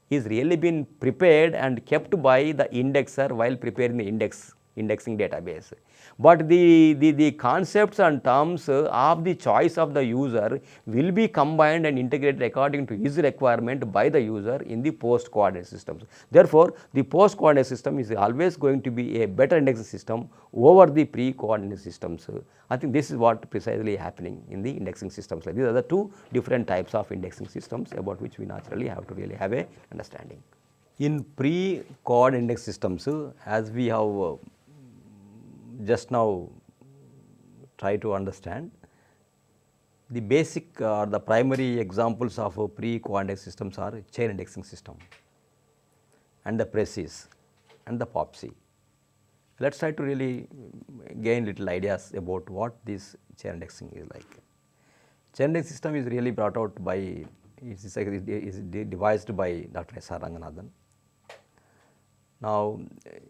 is really been prepared and kept by the indexer while preparing the index indexing database. But the concepts and terms of the choice of the user will be combined and integrated according to his requirement by the user in the post coordinate systems. Therefore, the post coordinate system is always going to be a better indexing system over the pre coordinate systems. I think this is what precisely happening in the indexing systems. These are the two different types of indexing systems about which we naturally have to really have a understanding. In pre-coord index systems, as we have just now try to understand, the basic or the primary examples of pre-coord index systems are chain indexing system and the 𝗧𝗧 and the 𝗧𝗦𝗔𝗧. Let us try to really gain little ideas about what this chain indexing is like. Chain indexing system is really brought out by, is devised by Dr. S.R. Ranganathan. Now,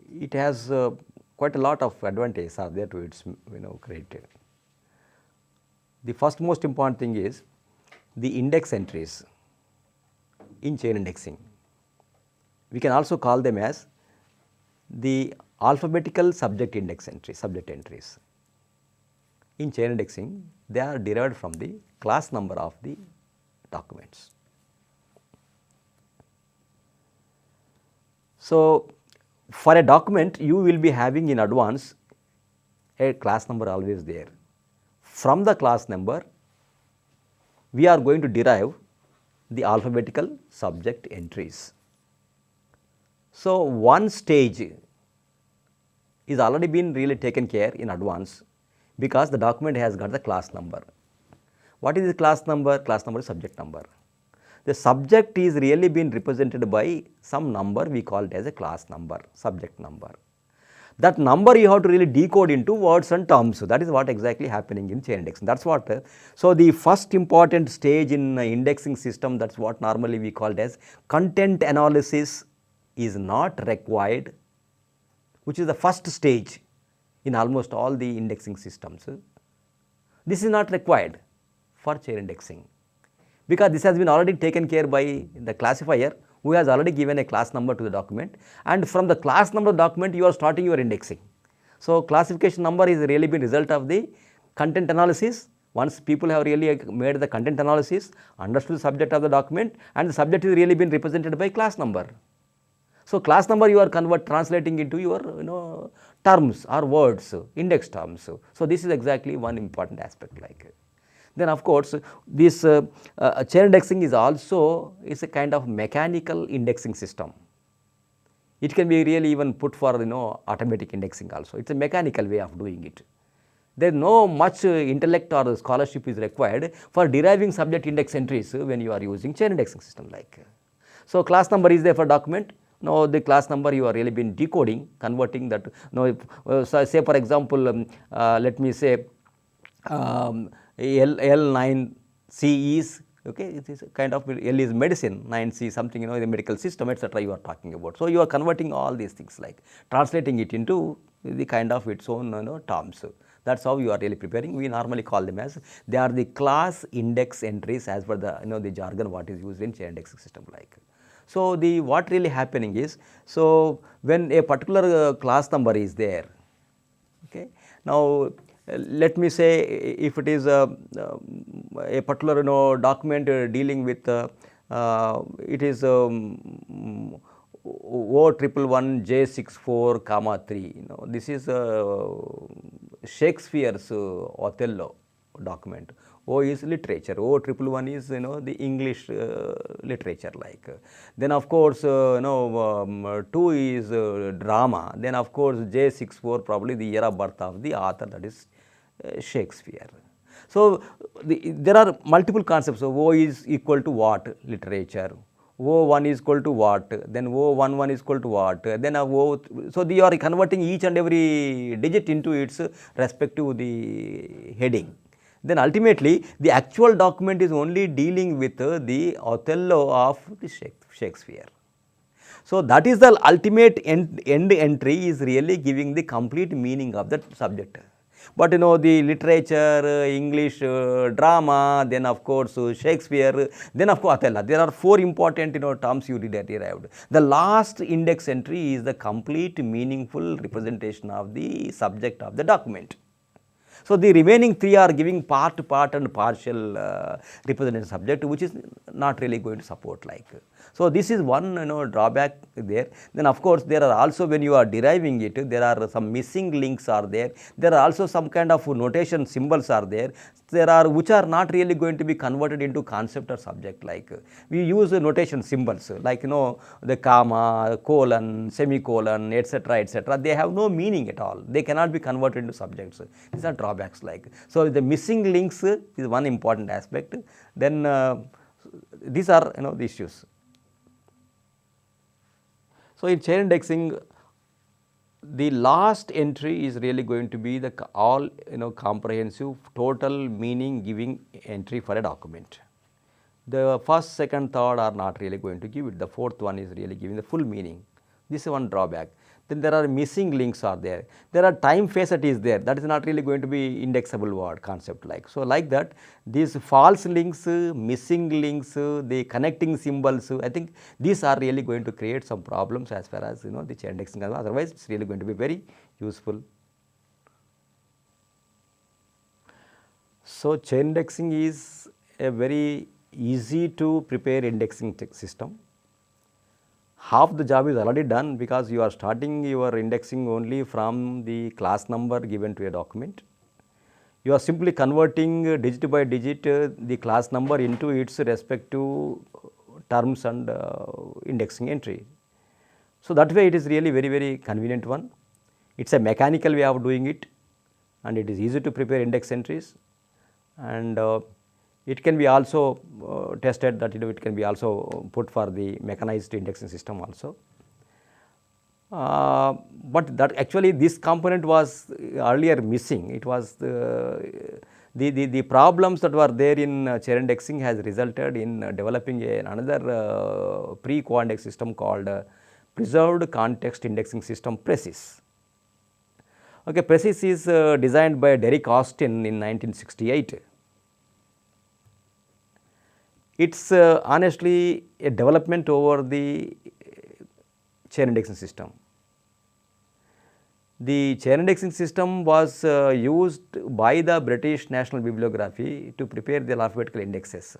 it has quite a lot of advantages are there to its credit. The first most important thing is the index entries in chain indexing. We can also call them as the alphabetical subject index entries, subject entries. In chain indexing, they are derived from the class number of the documents. So, for a document, you will be having in advance a class number always there. From the class number, we are going to derive the alphabetical subject entries. So, one stage is already been really taken care in advance because the document has got the class number. What is the class number? Class number is subject number. The subject is really been represented by some number, we call it as a class number, subject number. That number you have to really decode into words and terms. That is what exactly happening in chain indexing. That is what, so the first important stage in indexing system, that is what normally we call it as content analysis is not required, which is the first stage in almost all the indexing systems. This is not required for chain indexing, because this has been already taken care by the classifier who has already given a class number to the document, and from the class number of the document you are starting your indexing. So, classification number is really been result of the content analysis. Once people have really made the content analysis, understood the subject of the document, and the subject is really been represented by class number. So, class number you are translating into your terms or words, index terms. So, this is exactly one important aspect like. Then of course, this chain indexing is also a kind of mechanical indexing system. It can be really even put for automatic indexing also. It is a mechanical way of doing it. There is no much intellect or scholarship is required for deriving subject index entries when you are using chain indexing system like. So, class number is there for document. Now, the class number you are really been decoding, converting that. Now, so say for example, let me say L9C is, okay, it is a kind of, L is medicine, 9C something, the medical system, etc. you are talking about. So, you are converting all these things like translating it into the kind of its own terms. That is how you are really preparing. We normally call them as, they are the class index entries as per the the jargon what is used in chain indexing system like. So, the what really happening is, so when a particular class number is there, okay, now let me say if it is a particular document dealing with it is 𝗧𝗦𝗔𝗧 this is Shakespeare's Othello document. O is literature, 𝗧𝗧𝗏 is the English literature like. Then of course 2 is drama. Then of course 𝗳𝗧𝗏𝗺 probably the year of birth of the author, that is Shakespeare. So, there are multiple concepts. So, O is equal to what? Literature. O1 is equal to what? Then O11 is equal to what? Then O. So, you are converting each and every digit into its respective the heading. Then ultimately, the actual document is only dealing with the Othello of the Shakespeare. So, that is the ultimate end entry is really giving the complete meaning of that subject. But the literature, English, drama, then of course Shakespeare, then of course Othello. There are 4 important terms you derived. The last index entry is the complete meaningful representation of the subject of the document. So the remaining 3 are giving part and partial representation subject, which is not really going to support like. So this is one drawback there. Then of course there are also, when you are deriving it, there are some missing links are there. There are also some kind of notation symbols are there. There are which are not really going to be converted into concept or subject like. We use notation symbols like the comma, colon, semicolon, etc., etc. They have no meaning at all. They cannot be converted into subjects. These are drawbacks like. So the missing links is one important aspect. Then these are the issues. So in chain indexing, the last entry is really going to be the all comprehensive total meaning giving entry for a document. The first, second, third are not really going to give it. The fourth one is really giving the full meaning. This is one drawback. Then there are missing links are there. There are time facet is there. That is not really going to be indexable word concept like. So like that, these false links, missing links, the connecting symbols, I think these are really going to create some problems as far as the chain indexing. Otherwise, it's really going to be very useful. So chain indexing is a very easy to prepare indexing system. Half the job is already done because you are starting your indexing only from the class number given to a document. You are simply converting digit by digit the class number into its respective terms and indexing entry. So that way it is really very, very convenient one. It's a mechanical way of doing it, and it is easy to prepare index entries, and it can be also tested that it can be also put for the mechanized indexing system also. But that actually this component was earlier missing. It was the problems that were there in chain indexing has resulted in developing another pre-coindex system called Preserved Context Indexing System, 𝗓𝗍𝗃. Okay, 𝗓𝗍𝗃 is designed by Derek Austin in 1968. It's honestly a development over the chain indexing system. The chain indexing system was used by the British National Bibliography to prepare their alphabetical indexes.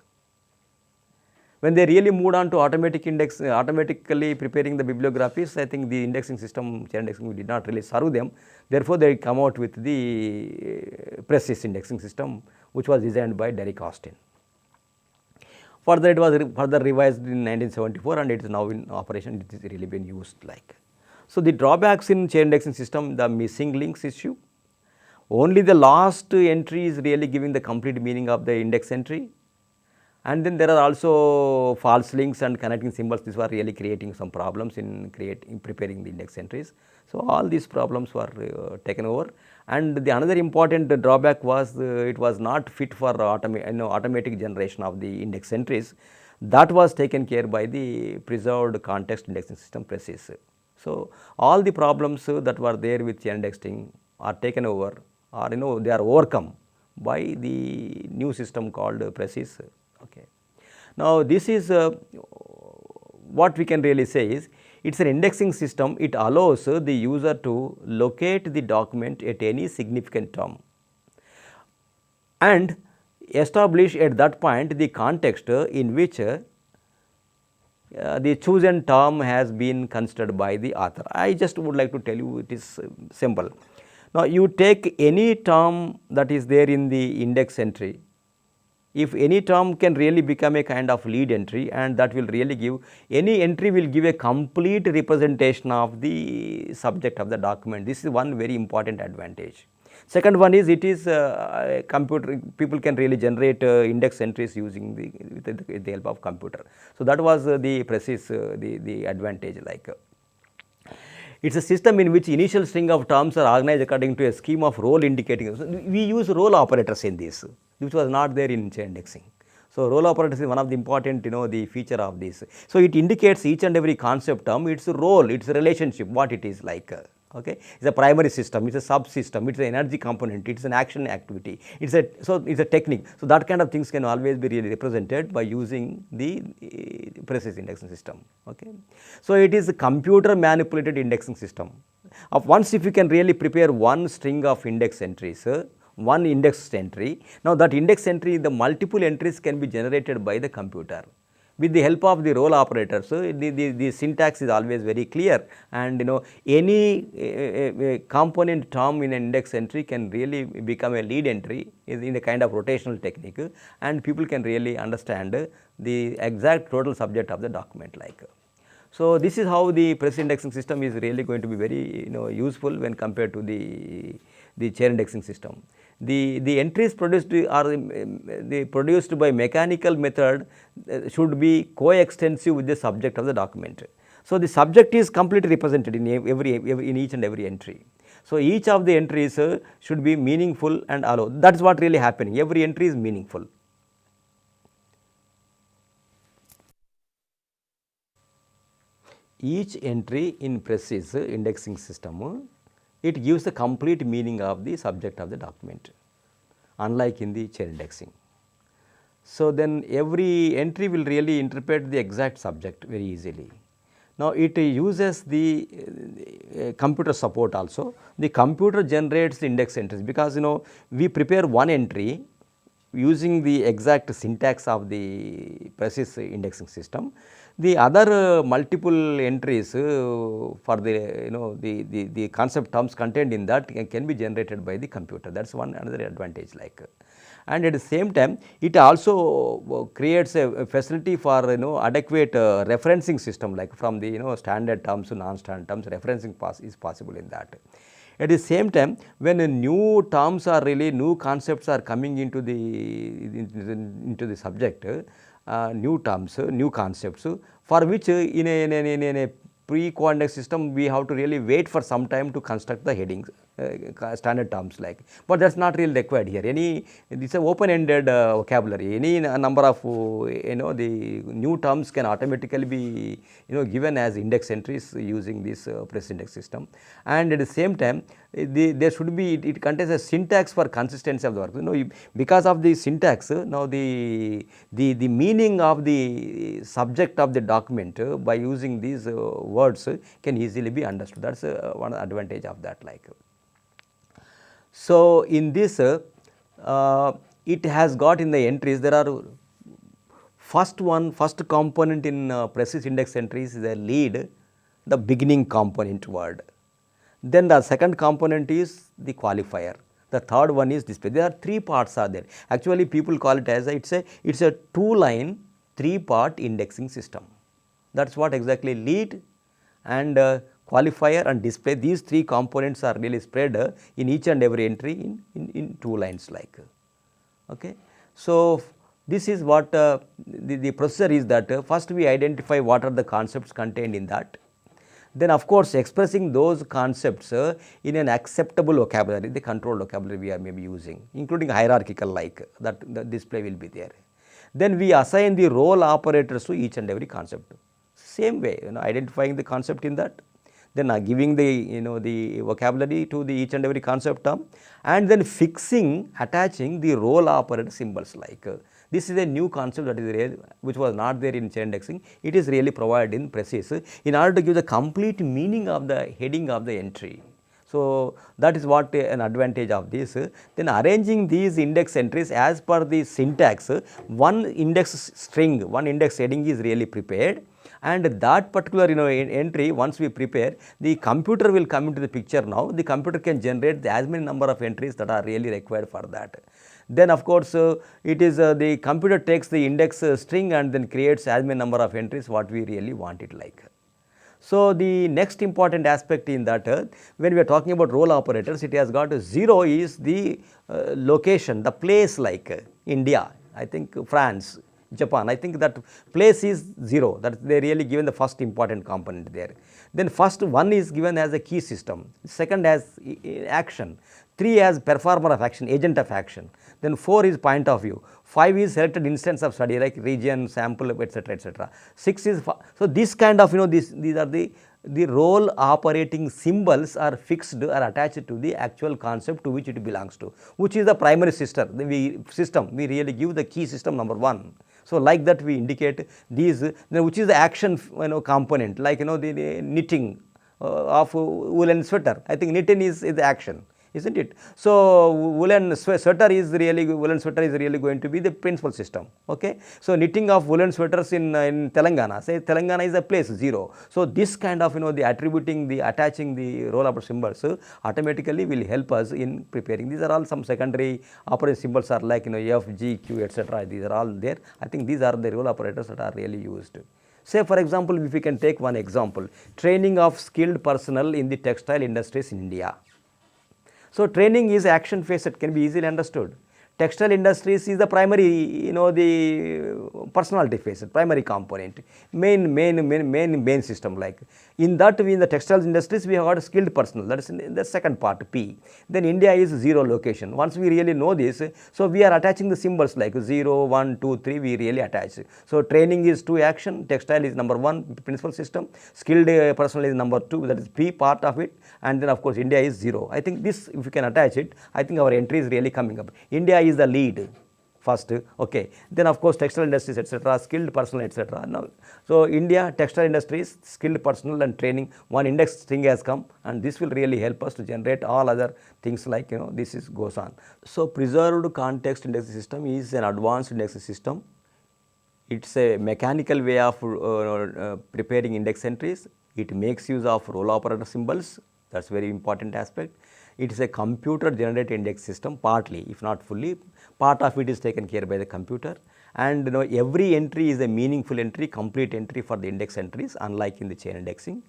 When they really moved on to automatically preparing the bibliographies, I think the indexing system, chain indexing, did not really serve them. Therefore, they come out with the 𝗓𝗍𝗃 indexing system, which was designed by Derek Austin. Further, it was further revised in 1974, and it is now in operation. It is really been used like. So the drawbacks in chain indexing system, the missing links issue. Only the last entry is really giving the complete meaning of the index entry, and then there are also false links and connecting symbols. These were really creating some problems in preparing the index entries. So all these problems were taken over, and the another important drawback was it was not fit for automatic generation of the index entries. That was taken care by the preserved context indexing system, 𝗓𝗍𝗃. So all the problems that were there with chain indexing are taken over, or they are overcome by the new system called 𝗓𝗍𝗃. Okay. Now this is what we can really say is, it's an indexing system. It allows the user to locate the document at any significant term and establish at that point the context in which the chosen term has been considered by the author. I just would like to tell you it is simple. Now you take any term that is there in the index entry. If any term can really become a kind of lead entry, and that will really give, any entry will give a complete representation of the subject of the document. This is one very important advantage. Second one is, it is computer, people can really generate index entries using with the help of computer. So that was the 𝗓𝗍𝗃, the advantage like. It is a system in which initial string of terms are organized according to a scheme of role indicating. So we use role operators in this, which was not there in chain indexing. So role operators is one of the important the feature of this. So it indicates each and every concept term, its role, its relationship, what it is like. Okay, it's a primary system, it's a subsystem, it's an energy component, it's an action activity, it's a technique. So that kind of things can always be really represented by using the precise indexing system. Okay, so it is a computer manipulated indexing system. Once if you can really prepare one string of index entries, one index entry, now that index entry, the multiple entries can be generated by the computer. With the help of the role operators, the syntax is always very clear, and any component term in an index entry can really become a lead entry in a kind of rotational technique, and people can really understand the exact total subject of the document like. So this is how the precise indexing system is really going to be very useful when compared to the chair indexing system. The entries produced are produced by mechanical method should be coextensive with the subject of the document. So the subject is completely represented in in each and every entry. So each of the entries should be meaningful and allow. That is what really happening. Every entry is meaningful. Each entry in precise indexing system, it gives the complete meaning of the subject of the document, unlike in the chair indexing. So then every entry will really interpret the exact subject very easily. Now it uses the computer support also. The computer generates the index entries, because we prepare one entry using the exact syntax of the precise indexing system. The other multiple entries for the the concept terms contained in that can be generated by the computer. That is one another advantage like. And at the same time, it also creates a facility for adequate referencing system, like from the standard terms to non-standard terms. Referencing is possible in that. At the same time, when new terms are really new concepts are coming into the subject, new terms, new concepts, for which in a pre-coindex system we have to really wait for some time to construct the headings, standard terms like. But that is not really required here. It is an open-ended vocabulary. Any number of the new terms can automatically be given as index entries using this precise index system. And at the same time, there should be, it contains a syntax for consistency of the work. Because of the syntax, now the meaning of the subject of the document by using these words can easily be understood. That is one advantage of that like. So in this it has got in the entries, there are first component in precise index entries is a lead, the beginning component word. Then the second component is the qualifier. The third one is display. There are three parts are there. Actually people call it as it's a 2-line 3-part indexing system. That is what exactly lead and qualifier and display. These three components are really spread in each and every entry in 2 lines like. Okay. So this is what the procedure is, that first we identify what are the concepts contained in that. Then of course expressing those concepts in an acceptable vocabulary, the controlled vocabulary we are maybe using, including hierarchical like that, the display will be there. Then we assign the role operators to each and every concept. Same way, identifying the concept in that, then giving the the vocabulary to the each and every concept term, and then attaching the role operator symbols like. This is a new concept that is which was not there in chair indexing. It is really provided in precise in order to give the complete meaning of the heading of the entry. So that is what an advantage of this. Then arranging these index entries as per the syntax, one index string, one index heading is really prepared, and that particular entry once we prepare, the computer will come into the picture. Now the computer can generate as many number of entries that are really required for that. Then of course it is the computer takes the index string and then creates as many number of entries what we really want it like. So the next important aspect in that, when we are talking about role operators, it has got 0 is the location, the place like India, I think France, Japan, I think that place is 0, that they really given the first important component there. Then first 1 is given as a key system, second as action, 3 as performer of action, agent of action, then 4 is point of view, 5 is selected instance of study like region, sample, etc., etc. 6 is, so this kind of these are the role operating symbols are fixed or attached to the actual concept to which it belongs to, which is the primary system. We really give the key system number 1. So like that we indicate these, which is the action component, like the knitting of woolen sweater. I think knitting is the action, isn't it? So woolen sweater is really going to be the principal system. Okay. So knitting of woolen sweaters in Telangana, say Telangana is a place 0. So this kind of the attributing, the attaching the role operator symbols automatically will help us in preparing. These are all some secondary operator symbols are like F, G, Q, etc. These are all there. I think these are the role operators that are really used. Say for example, if we can take one example, training of skilled personnel in the textile industries in India. So training is action phase, it can be easily understood. Textile industries is the primary, the personality phase, primary component, main system. Like in that, in the textile industries, we have got skilled personnel. That is in the second part, P. Then India is 0 location. Once we really know this, so we are attaching the symbols like 0, 1, 2, 3. We really attach. So training is 2 action. Textile is number 1 principal system. Skilled personnel is number 2. That is P part of it. And then of course India is 0. I think this, if you can attach it, I think our entry is really coming up. India is the lead first, okay. Then of course textile industries, etc., skilled personnel, etc. Now, so India, textile industries, skilled personnel and training, one index string has come, and this will really help us to generate all other things like this is goes on. So preserved context indexing system is an advanced indexing system. It's a mechanical way of preparing index entries. It makes use of role operator symbols. That's very important aspect. It is a computer generated index system, partly, if not fully. Part of it is taken care by the computer, and every entry is a meaningful entry, complete entry for the index entries, unlike in the chain indexing.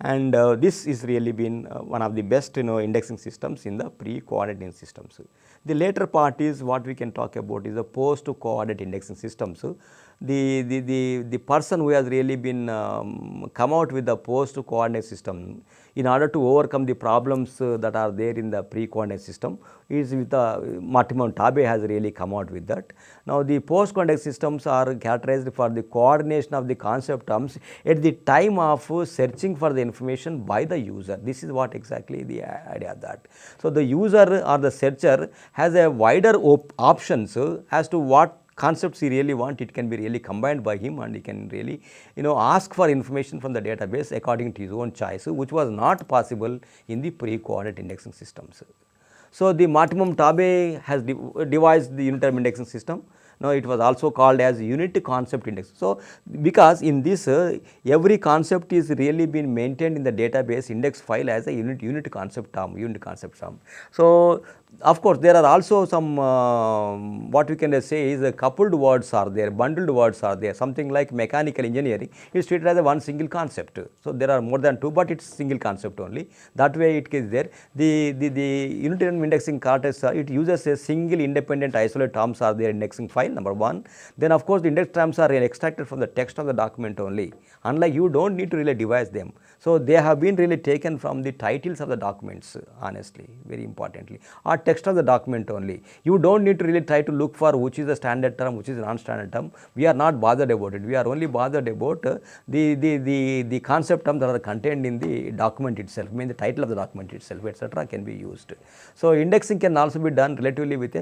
And this is really been one of the best indexing systems in the pre-coordinate systems. The later part is what we can talk about is the post-coordinate indexing systems. The person who has really been come out with the post-coordinate system in order to overcome the problems that are there in the pre-coordinate system is with the Martimon Tabe has really come out with that. Now the post-coordinate systems are characterized for the coordination of the concept terms at the time of searching for the information by the user. This is what exactly the idea of that. So the user or the searcher has a wider options as to what concepts he really want. It can be really combined by him, and he can really ask for information from the database according to his own choice, which was not possible in the pre-coordinate indexing systems. So the Martimon Tabe has devised the unit term indexing system. Now it was also called as unit concept index. So because in this every concept is really been maintained in the database index file as a unit concept term. So of course there are also some what we can say is coupled words are there, bundled words are there, something like mechanical engineering is treated as a one single concept. So there are more than 2, but it's single concept only. That way it is there. The unit term indexing context, it uses a single independent isolate terms are there indexing file, number 1. Then of course the index terms are extracted from the text of the document only. Unlike you don't need to really devise them. So they have been really taken from the titles of the documents, honestly, very importantly, or text of the document only. You don't need to really try to look for which is the standard term, which is a non-standard term. We are not bothered about it. We are only bothered about the concept terms that are contained in the document itself, the title of the document itself, etc. can be used. So indexing can also be done relatively with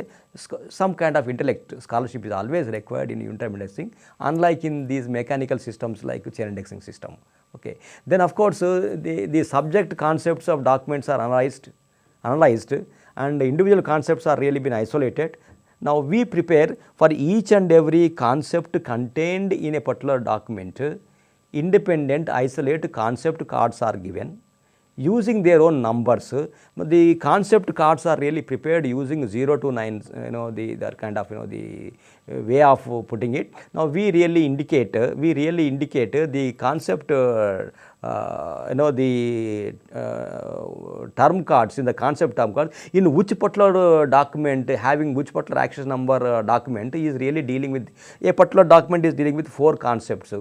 some kind of intellect. Scholarship is always required in unit term indexing, unlike in these mechanical systems like chain indexing system. Okay. Then of course the subject concepts of documents are analyzed and individual concepts are really been isolated. Now we prepare for each and every concept contained in a particular document, independent isolate concept cards are given using their own numbers. The concept cards are really prepared using 0 to 9, the kind of the way of putting it. Now we really indicate the concept the term cards in the concept term card in which particular document having which particular access number document is really dealing with a particular document is dealing with 4 concepts.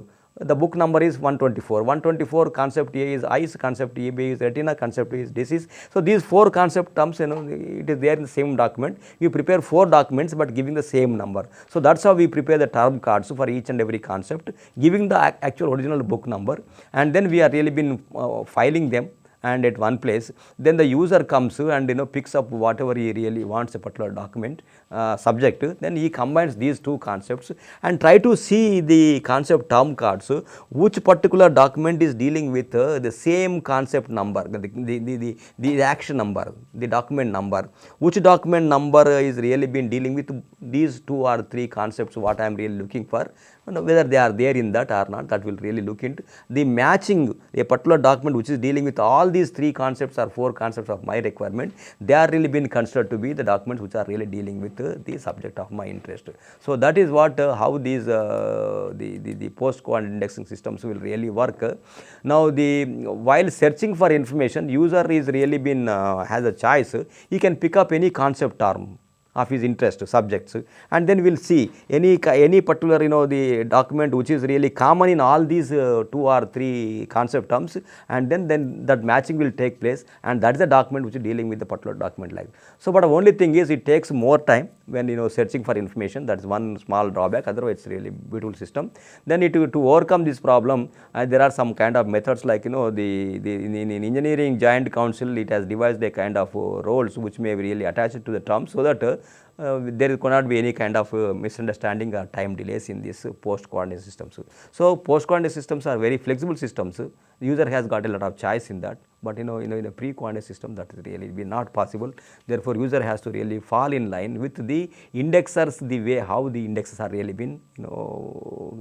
the book number is 124. 124 concept A is eyes, concept B is retina, concept B is disease. So these 4 concept terms, it is there in the same document. We prepare 4 documents but giving the same number. So that's how we prepare the term cards for each and every concept, giving the actual original book number, and then we are really been filing them and at one place. Then the user comes and picks up whatever he really wants, a particular document subject. Then he combines these 2 concepts and try to see the concept term cards, which particular document is dealing with the same concept number, the action number, the document number, which document number is really been dealing with these 2 or 3 concepts, what I am really looking for. Whether they are there in that or not, that will really look into the matching a particular document which is dealing with all these 3 concepts or 4 concepts of my requirement. They are really been considered to be the documents which are really dealing with the subject of my interest. So that is what how these the post coordinate indexing systems will really work. Now while searching for information, user is really been has a choice. He can pick up any concept term of his interest subjects, and then we will see any particular the document which is really common in all these 2 or 3 concept terms, and then that matching will take place, and that is the document which is dealing with the particular document like. So but the only thing is it takes more time when searching for information. That is one small drawback, otherwise it's really beautiful system. Then to overcome this problem, there are some kind of methods like in engineering joint council, it has devised a kind of roles which may be really attached to the term, so that there cannot be any kind of misunderstanding or time delays in this post coordinate systems. So post coordinate systems are very flexible systems. The user has got a lot of choice in that, but in a pre coordinate system that is really be not possible. Therefore user has to really fall in line with the indexers, the way how the indexes are really been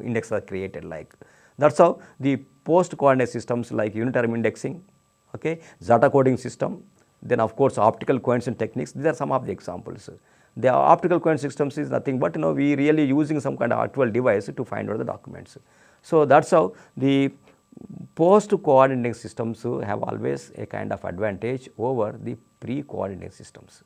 indexes are created like. That's how the post coordinate systems like unit term indexing, okay, Zata coding system, then of course optical coordination techniques. These are some of the examples. The optical coordination systems is nothing but we really using some kind of actual device to find out the documents. So that's how the post coordinating systems have always a kind of advantage over the pre coordinating systems.